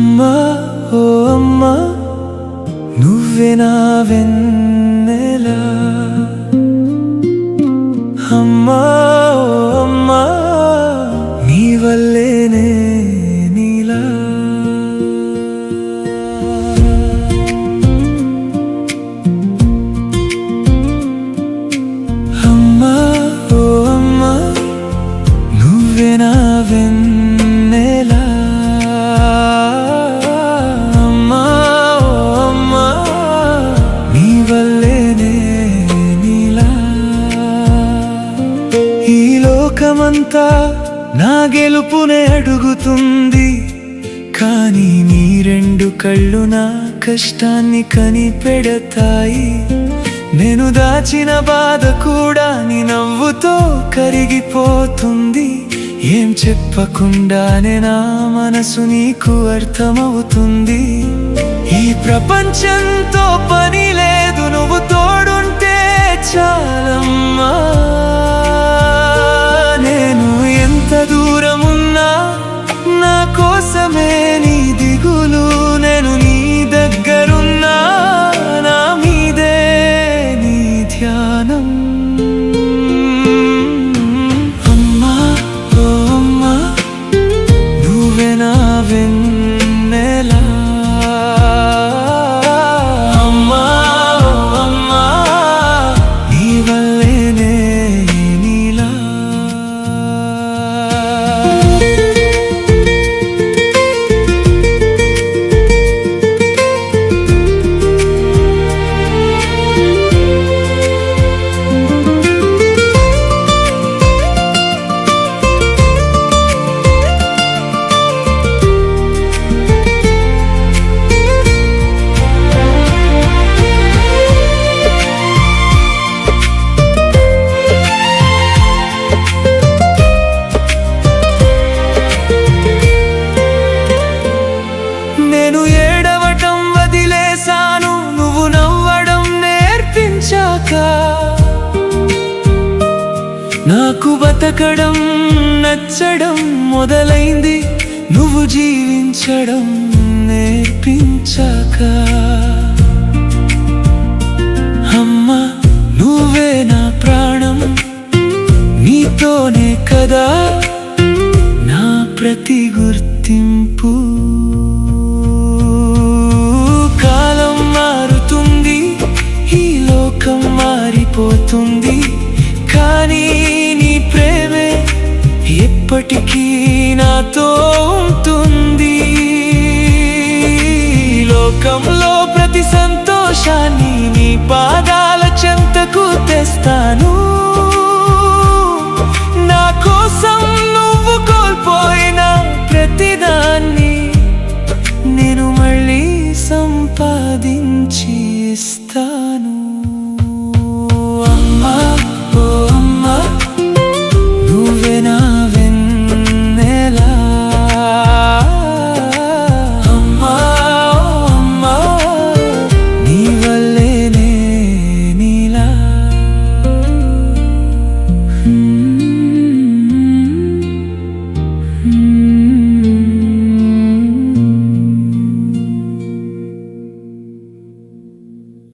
అమ్మా ఓ అమ్మా నువ్వే నా వెన్నెలా. అమ్మా ఓ అమ్మా నీ వల్లేనే నీలా. అమ్మా ఓ అమ్మా నువ్వే నా వెన్నెలా. అమ్మా ఓ అమ్మా నీ వల్లేనే నీలా. ఈ లోకమంతా నా గెలుపునే అడుగుతుంది, కానీ నీ రెండు కళ్ళు నా కష్టాన్ని కనిపెడతాయి. నేను దాచిన బాధ కూడా నీ నవ్వుతో కరిగిపోతుంది. ఏం చెప్పకుండానే నా మనసు నీకు అర్థమవుతుంది. ఈ ప్రపంచంతో పని లేదు, నువ్వు తోడుంటే చాలమ్మా. నేను ఎంత దూరమున్నా నా కోసమే నీ దిగులు. నేను నీ దగ్గరున్నా నా మీదే నీ ధ్యానం. అమ్మా ఓ అమ్మా నువ్వే నా వెన్నెలా. అమ్మా ఓ అమ్మా నీ వల్లేనే నీలా. నేను ఏడవటం వదిలేశాను, నువ్వు నవ్వడం నేర్పించాక. నాకు బతకడం నచ్చడం మొదలైంది, నువ్వు జీవించడం నేర్పించాక. అమ్మా నువ్వే నా ప్రాణం, నీతోనే కదా నా ప్రతి గుర్తింపు. కాలం మారుతుంది, ఈ లోకం మారిపోతుంది, కానీ నీ ప్రేమే ఎప్పటికీ నాతో ఉంటుంది. లోకంలో ప్రతి సంతోషాన్ని నీ పాదాల చెంతకు తెస్తాను. నా కోసం నువ్వు కోల్పోయిన ప్రతిదాన్ని నేను మళ్ళీ సంపాదించి ఇస్తాను.